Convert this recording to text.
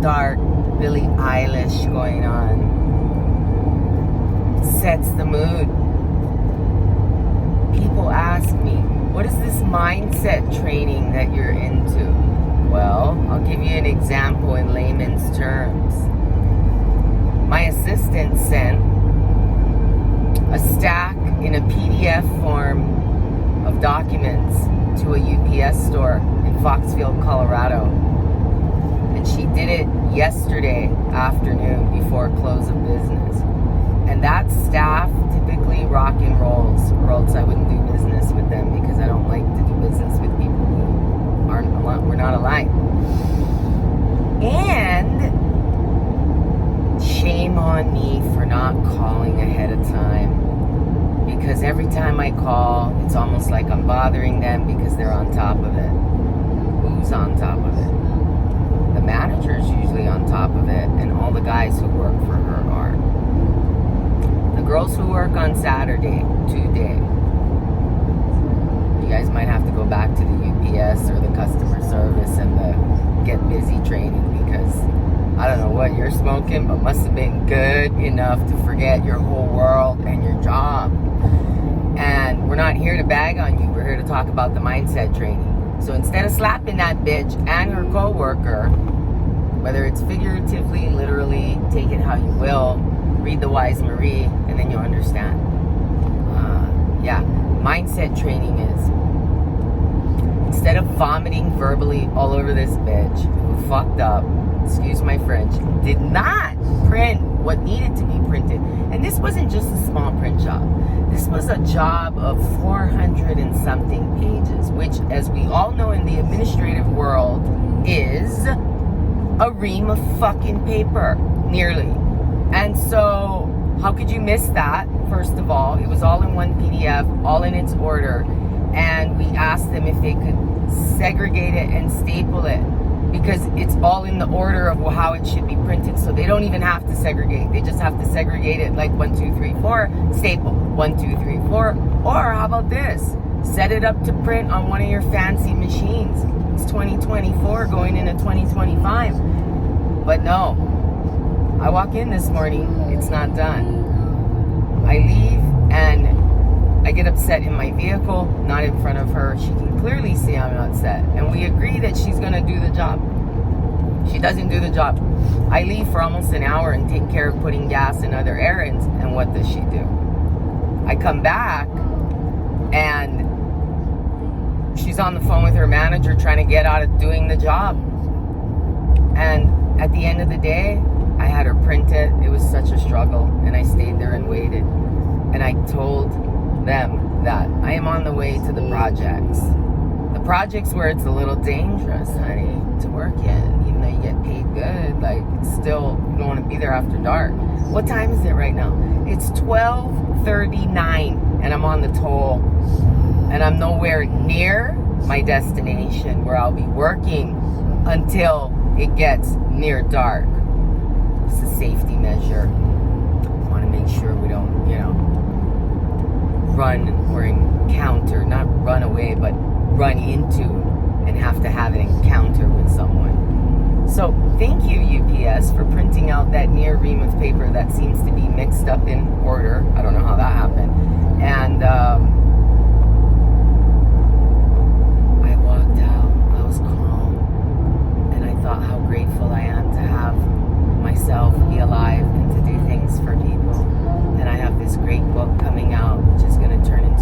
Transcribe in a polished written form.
dark Billie Eilish going on. Sets the mood. People ask me, what is this mindset training that you're into? Well, I'll give you an example in layman's terms. My assistant sent a stack in a PDF form of documents to a UPS store in Foxfield, Colorado. And she did it yesterday afternoon before close of business. And that staff typically rock and rolls, or else I wouldn't do business with them, because I don't like to do business with people who we're not aligned. And shame on me for not calling ahead of time. Because every time I call, it's almost like I'm bothering them because they're on top of it. Who's on top of it? The manager's usually on top of it, and all the guys who work for her are. The girls who work on Saturday, today, you guys might have to go back to the UPS or the customer service and the get busy training, because I don't know what you're smoking, but must have been good enough to forget your whole world and your job. And we're not here to bag on you. We're here to talk about the mindset training. So instead of slapping that bitch and her co-worker, whether it's figuratively, literally, take it how you will, read the Wise Marie, and then you'll understand. Mindset training is, instead of vomiting verbally all over this bitch who fucked up, excuse my French, did not print what needed to be printed. And this wasn't just a small print job. This was a job of 400 and something pages, which, as we all know in the administrative world, is a ream of fucking paper, nearly. And so, how could you miss that? First of all, it was all in one PDF, all in its order. And we asked them if they could segregate it and staple it, because it's all in the order of how it should be printed. So they don't even have to segregate. They just have to segregate it like 1, 2, 3, 4, staple 1, 2, 3, 4. Or how about this? Set it up to print on one of your fancy machines. It's 2024 going into 2025. But no, I walk in this morning, it's not done. I leave and I get upset in my vehicle, not in front of her. She can clearly see I'm upset. And we agree that she's going to do the job. She doesn't do the job. I leave for almost an hour and take care of putting gas and other errands. And what does she do? I come back and she's on the phone with her manager trying to get out of doing the job. And at the end of the day, I had her print it. It was such a struggle. And I stayed there and waited. And I told them that I am on the way to the projects. The projects where it's a little dangerous, honey, to work in. Even though you get paid good, like, it's still, you don't want to be there after dark. What time is it right now? It's 12:39 and I'm on the toll. And I'm nowhere near my destination where I'll be working until it gets near dark. It's a safety measure. I want to make sure we don't, run or encounter, not run away, but run into and have to have an encounter with someone. So thank you, UPS, for printing out that near ream of paper that seems to be mixed up in order. I don't know how that happened. And I walked out. I was calm. And I thought how grateful I am to have myself be alive and to do things for people. And I have this great book coming out, which is going to turn into